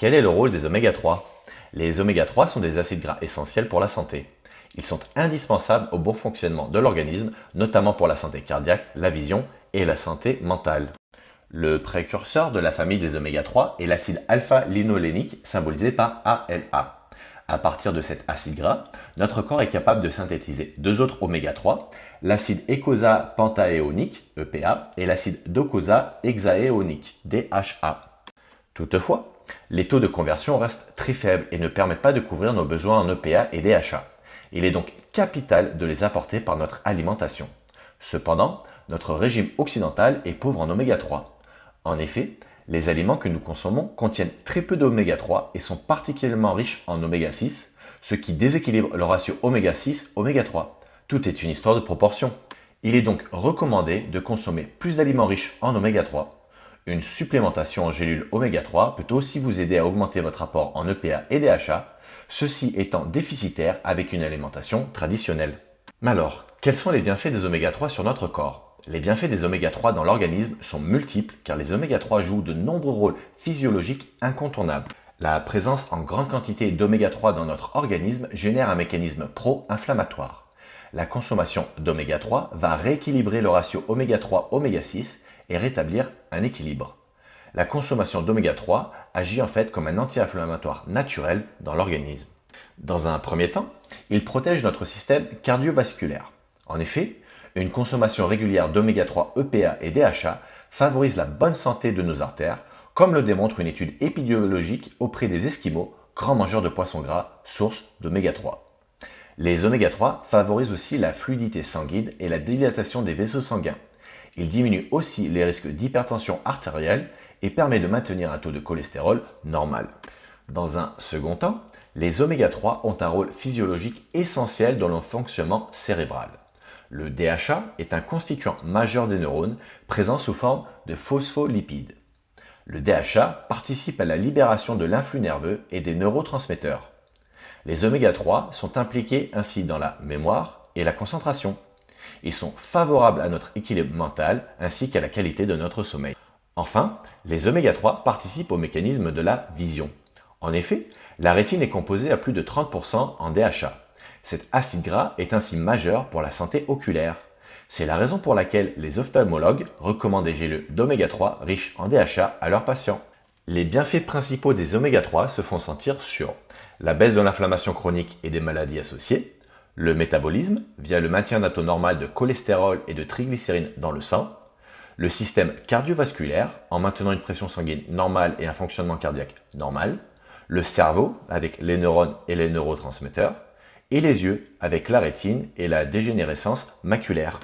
Quel est le rôle des oméga 3? Les oméga 3 sont des acides gras essentiels pour la santé. Ils sont indispensables au bon fonctionnement de l'organisme, notamment pour la santé cardiaque, la vision et la santé mentale. Le précurseur de la famille des oméga 3 est l'acide alpha-linolénique, symbolisé par ALA. À partir de cet acide gras, notre corps est capable de synthétiser deux autres oméga 3, l'acide eicosapentaéonique, EPA, et l'acide docosahexaéonique, DHA. Toutefois, les taux de conversion restent très faibles et ne permettent pas de couvrir nos besoins en EPA et DHA. Il est donc capital de les apporter par notre alimentation. Cependant, notre régime occidental est pauvre en oméga 3. En effet, les aliments que nous consommons contiennent très peu d'oméga 3 et sont particulièrement riches en oméga 6, ce qui déséquilibre le ratio oméga 6-oméga 3. Tout est une histoire de proportion. Il est donc recommandé de consommer plus d'aliments riches en oméga 3. Une supplémentation en gélules oméga 3 peut aussi vous aider à augmenter votre apport en EPA et DHA, ceci étant déficitaire avec une alimentation traditionnelle. Mais alors, quels sont les bienfaits des oméga 3 sur notre corps? Les bienfaits des oméga 3 dans l'organisme sont multiples car les oméga 3 jouent de nombreux rôles physiologiques incontournables. La présence en grande quantité d'oméga 3 dans notre organisme génère un mécanisme pro-inflammatoire. La consommation d'oméga 3 va rééquilibrer le ratio oméga 3-oméga 6 et rétablir un équilibre. La consommation d'oméga 3 agit en fait comme un anti-inflammatoire naturel dans l'organisme. Dans un premier temps, il protège notre système cardiovasculaire. En effet, une consommation régulière d'oméga 3 EPA et DHA favorise la bonne santé de nos artères, comme le démontre une étude épidémiologique auprès des Esquimaux, grands mangeurs de poissons gras, source d'oméga 3. Les oméga 3 favorisent aussi la fluidité sanguine et la dilatation des vaisseaux sanguins. Ils diminuent aussi les risques d'hypertension artérielle et permettent de maintenir un taux de cholestérol normal. Dans un second temps, les oméga 3 ont un rôle physiologique essentiel dans le fonctionnement cérébral. Le DHA est un constituant majeur des neurones, présent sous forme de phospholipides. Le DHA participe à la libération de l'influx nerveux et des neurotransmetteurs. Les oméga 3 sont impliqués ainsi dans la mémoire et la concentration. Ils sont favorables à notre équilibre mental ainsi qu'à la qualité de notre sommeil. Enfin, les oméga 3 participent au mécanisme de la vision. En effet, la rétine est composée à plus de 30% en DHA. Cet acide gras est ainsi majeur pour la santé oculaire. C'est la raison pour laquelle les ophtalmologues recommandent des gélules d'oméga 3 riches en DHA à leurs patients. Les bienfaits principaux des oméga 3 se font sentir sur la baisse de l'inflammation chronique et des maladies associées, le métabolisme via le maintien d'un taux normal de cholestérol et de triglycérines dans le sang, le système cardiovasculaire en maintenant une pression sanguine normale et un fonctionnement cardiaque normal, le cerveau avec les neurones et les neurotransmetteurs, et les yeux avec la rétine et la dégénérescence maculaire.